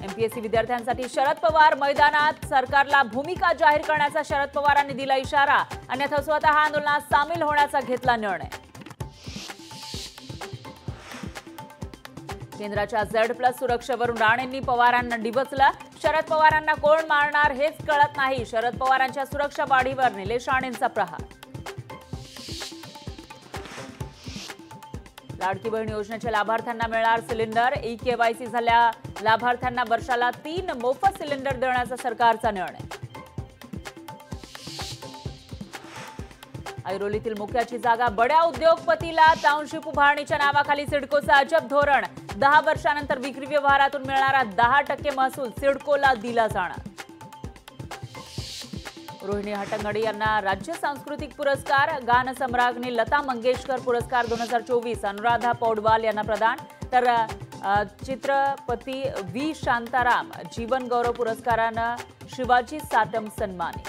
MPSC विद्यार्थ्यांसाठी शरद पवार मैदानात, सरकारला भूमिका जाहीर करण्याचा शरद पवारांनी दिला इशारा, अन्यथा स्वतः आंदोलनात सामील होण्याचा घेतला निर्णय। केंद्राच्या Z+ सुरक्षेवरून राणेंनी पवारांना डिवचलं, शरद पवारांना कोण मारणार हेच कळत नाही, शरद पवारांच्या सुरक्षा वाढीवर निलेश राणेंचा प्रहार। लाडकी बहीण योजनेच्या लाभार्थ्यांना मिळणार सिलेंडर, ई-केवायसी झाल्या लाभार्थ्यांना वर्षाला 3 मोफत सिलेंडर देण्याचा सरकारचा निर्णय। ऐरोलीतील मुख्याची जागा बड्या उद्योगपतीला, टाउनशिप उभारणीच्या नावाखाली सिडकोचं अजब धोरण, 10 वर्षानंतर विक्री व्यवहारातून मिळणारा 10% महसूल सिडकोला दिला जाणार। रोहिणी हट्टंगडी यांना राज्य सांस्कृतिक पुरस्कार, गान सम्राज्ञी लता मंगेशकर पुरस्कार 2024 अनुराधा पौडवाल यांना प्रदान, तर चित्रपती व्ही शांताराम जीवन गौरव पुरस्कारानं शिवाजी सातम सन्मानित।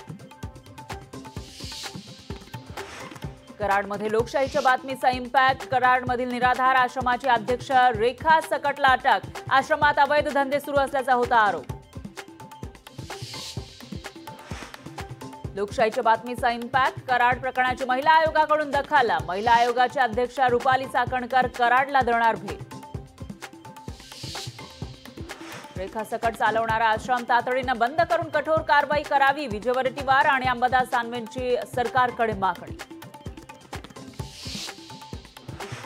कराडमध्ये लोकशाहीच्या बातमीचा इम्पॅक्ट, कराडमधील निराधार आश्रमाची अध्यक्ष रेखा सकटला अटक, आश्रमात अवैध धंदे सुरू असल्याचा होता आरोप। लोकशाहीच्या बातमीचा इम्पॅक्ट, कराड प्रकरणाची महिला आयोगाकडून दखल, महिला आयोगाच्या अध्यक्षा रुपाली चाकणकर कराडला देणार भेट। रेखा सकट चालवणारा आश्रम तातडीनं बंद करून कठोर कारवाई करावी, विजय वडेट्टीवार आणि अंबादास दानवेंची सरकारकडे मागणी।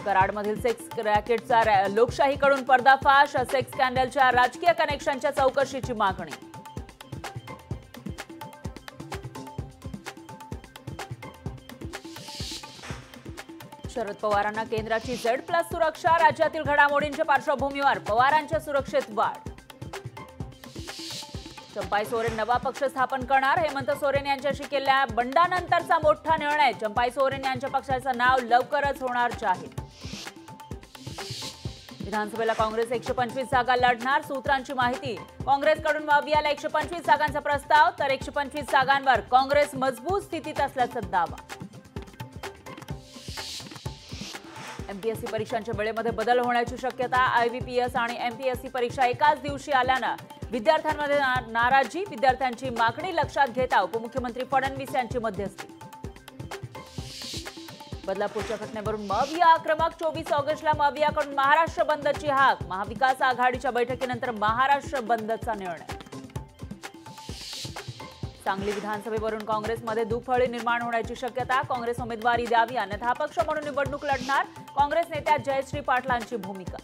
कराडमधील सेक्स रॅकेटचा लोकशाहीकडून पर्दाफाश, सेक्स स्कॅन्डलच्या राजकीय कनेक्शनच्या चौकशीची मागणी। शरद पवारांना केंद्राची Z+ सुरक्षा, राज्यातील घडामोडींच्या पार्श्वभूमीवर पवारांच्या सुरक्षेत वाढ। चंपाई सोरेन नवा पक्ष स्थापन करणार, हेमंत सोरेन यांच्याशी केलेल्या बंडानंतरचा मोठा निर्णय, चंपाई सोरेन यांच्या पक्षाचं नाव लवकरच होणार जाहीर। विधानसभेला काँग्रेस 125 जागा लढणार, सूत्रांची माहिती, काँग्रेसकडून मवियाला 125 जागांचा प्रस्ताव, तर 125 जागांवर काँग्रेस मजबूत स्थितीत असल्याचा दावा। एमपीएससी परीक्षांच्या वेळेमध्ये बदल होण्याची शक्यता, IBPS आणि MPSC परीक्षा एकाच दिवशी आल्यानं विद्यार्थ्यांमध्ये नाराजी, विद्यार्थ्यांची मागणी लक्षात घेता उपमुख्यमंत्री फडणवीस यांची मध्यस्थी। बदलापूरच्या घटनेवरून मविया आक्रमक, 24 ऑगस्टला मवियाकडून महाराष्ट्र बंदची हाक, महाविकास आघाडीच्या बैठकीनंतर महाराष्ट्र बंदचा निर्णय। सांगली विधानसभेवरून काँग्रेसमध्ये दुफळी निर्माण होण्याची शक्यता, काँग्रेस उमेदवारी द्यावी अन्यथा अपक्ष म्हणून निवडणूक लढणार, काँग्रेस नेत्या जयश्री पाटलांची भूमिका।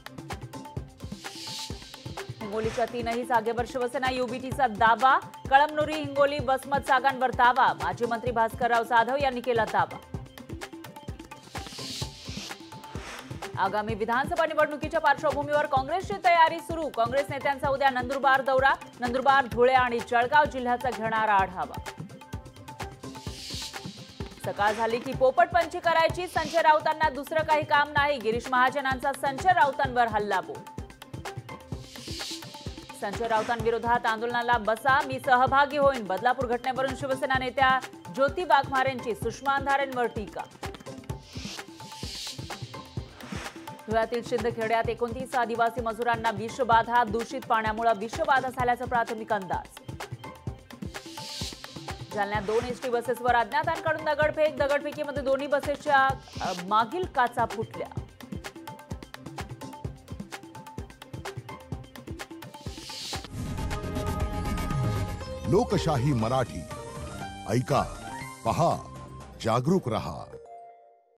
हिंगोलीच्या 3ही जागेवर शिवसेना UBTचा दावा, कळमनुरी, हिंगोली, वसमत जागांवर दावा, माजी मंत्री भास्करराव जाधव यांनी केला दावा। आगामी विधानसभा निवडणुकीच्या पार्श्वभूमीवर काँग्रेसची तयारी सुरू, काँग्रेस नेत्यांचा उद्या नंदुरबार दौरा, नंदुरबार, धुळे आणि जळगाव जिल्ह्याचा घेणारा आढावा। सकाळ झाली की पोपटपंची करायची, संजय राऊतांना दुसरं काही काम नाही, गिरीश महाजनांचा संजय राऊतांवर हल्लाबोल। संजय राऊतांविरोधात आंदोलनाला बसा, मी सहभागी होईन, बदलापूर घटनेवरून शिवसेना नेत्या ज्योती वाघमारेंची सुषमा अंधारेंवर टीका। धुळ्यातील शिंदखेड्यात 29 आदिवासी मजुरांना विषबाधा, दूषित पाण्यामुळे विषबाधा झाल्याचा प्राथमिक अंदाज। जालन्यात 2 एसटी बसेसवर अज्ञातांकडून दगडफेक, दगडफेकीमध्ये दोन्ही बसेसच्या मागील काचा फुटल्या। लोकशाही मराठी ऐका, पहा, जागरूक रहा।